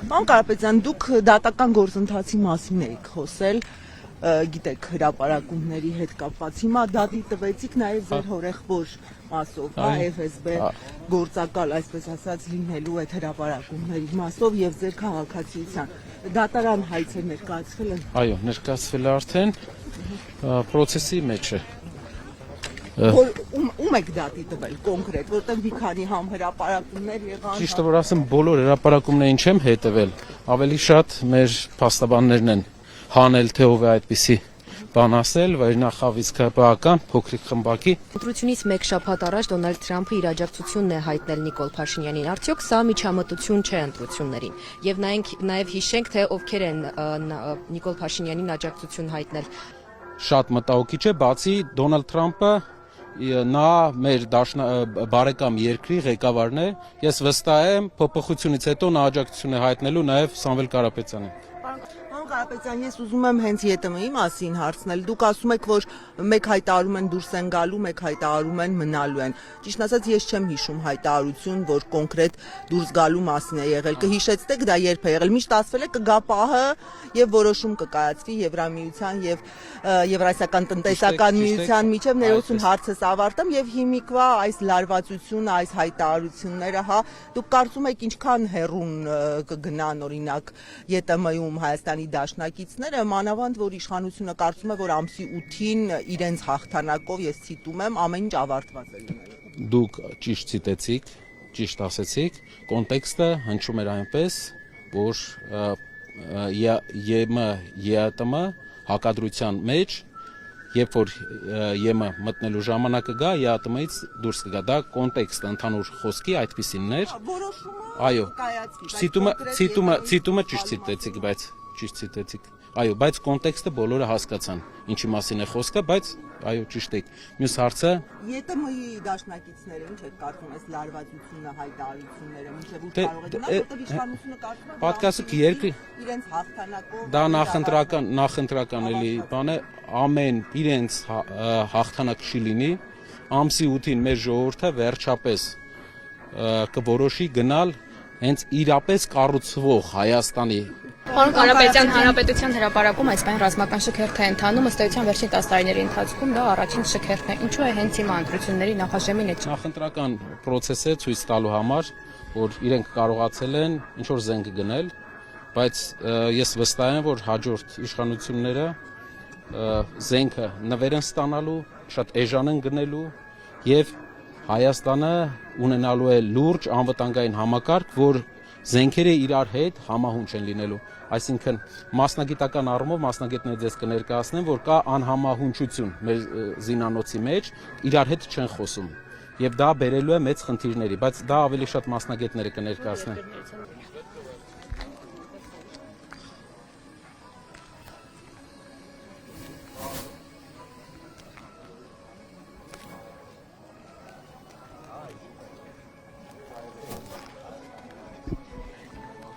Պարոն Կարապետյան, դուք դատական գործընթացի մասին եք խոսել, գիտեք հրապարակումների հետ կապված։ Հիմա դատի տվեցիք նաև ձեր հորեղբոր մասով, FSB գործակալ, այսպես ասած, լինելու այդ հրապարակումների մասով եւ ձեր քաղաքացիության։ Դատարան հայցը ներկայացվել են։ Այո, ներկայացվել է արդեն process-ի մեջ է։ Ում եք դատի տվել կոնկրետ, որտեղ մի քանի հրապարակումներ եղան։ Ճիշտը որ ասեմ, բոլոր հրապարակումներին չեմ հետևել, ավելի շատ մեր փաստաբաններն են հանել թե ով է այդպիսի բան ասել, վայրենախավիզքաբանական փոքրիկ խմբակի։ Ընտրությունից մեկ շաբաթ առաջ Դոնալդ Թրամփը իր աջակցությունն է հայտնել Նիկոլ Փաշինյանին։ Արդյոք սա միջամտություն չէ ընտրություններին։ Եվ նաև հիշենք, թե ովքեր են Նիկոլ Փաշինյանին աջակցություն հայտնել։ Շատ մտահոգիչ է, բացի Դոնալդ Թրամփը նա մեր բարեկամ երկրի ղեկավարն է, ես վստահ եմ փոփոխությունից հետո նա աջակցություն է հայտնելու նաև Սամվել Կարապետյանին։ Պարոն Կարապետյան, ես ուզում եմ հենց ԵՏՄ-ի մասին հարցնել։ Դուք ասում եք, որ մեկ հայտարարում են դուրս են գալու, մեկ հայտարարում են մնալու են։ Ճիշտ ասած, ես չեմ հիշում հայտարարություն, որ կոնկրետ դուրս գալու մասին է եղել։ Կհիշեցնեք դա երբ է եղել։ Միշտ ասվել է կգա պահը եւ որոշում կկայացվի Եվրամիության եւ Եվրասիական տնտեսական միության միջև ներողություն հարցս ավարտեմ եւ հիմիկվա այս լարվածությունը, այս հայտարարությունները, դուք կարծում եք ինչքան հեռուն կգնան օրինակ ԵՏՄ-ում Հայաստանի դաշնակիցները, մանավանդ որ իշխանությունը կարծում է, որ ամսի 8-ին իրենց հաղթանակով, ես ցիտում եմ, ամեն ինչ ավարտված է լինելու։ Դուք ճիշտ ցիտեցիք, ճիշտ ասեցիք, կոնտեքստը հնչում էր այնպես, որ ԵՏՄ հակադրության մեջ, երբ որ ԵՄ մտնելու ժամանակը գա, ԵԱՏՄ-ից դուրս կգա, դա կոնտեքստը ընդհանուր խոսքի այդպիսինն էր։ Այո, ցիտումը ճիշտ ցիտեցիք, բայց ճիշտ ցիտեցիք։ Այո, բայց կոնտեքստը բոլորը հասկացան, ինչի մասին է խոսքը, բայց այո, ճիշտ եք։ Մյուս հարցը ԵՏՄ-ի դաշնակիցները ինչ եք կարծում այս լարվածությունը, հայտարարությունները, մինչև ուր կարող է գնալ, որտեղ իշխանությունը կարծում է պատկասը երկրի իրենց հաղթանակով դա նախընտրական էլի բան է, ամեն իրենց հաղթանակ չի լինի, ամսի 8-ին մեր ժողովուրդը վերջապես կորոշի գնալ հենց իրապես կառուցվող Հայաստանի։ Պարոն Կարապետյան, Հանրապետության հրապարակում այսպես ռազմական շքերթ է ընթանում, ըստ էության վերջին 10 տարիների ընթացքում դա առաջին շքերթն է։ Ինչու է հենց հիմա ընտրությունների նախաժեմին է։ Նախընտրական process է ցույց տալու համար, որ իրենք կարողացել են ինչ որ զենք գնել, բայց ես վստահ եմ, որ հաջորդ իշխանությունները զենքը նվեր են ստանալու, շատ էժան են գնելու եւ Հայաստանը ունենալու է լուրջ անվտանգային համակարգ, որ զենքերը իրար հետ համահունչ են լինելու։ Այսինքն մասնագիտական առումով մասնագետները ձեզ կներկայացնեն, որ կա անհամահունչություն մեր զինանոցի մեջ, իրար հետ չեն խոսում։ Եվ դա բերելու է մեծ խնդիրների, բայց դա ավելի շատ մասնագետները կներկայացնեն։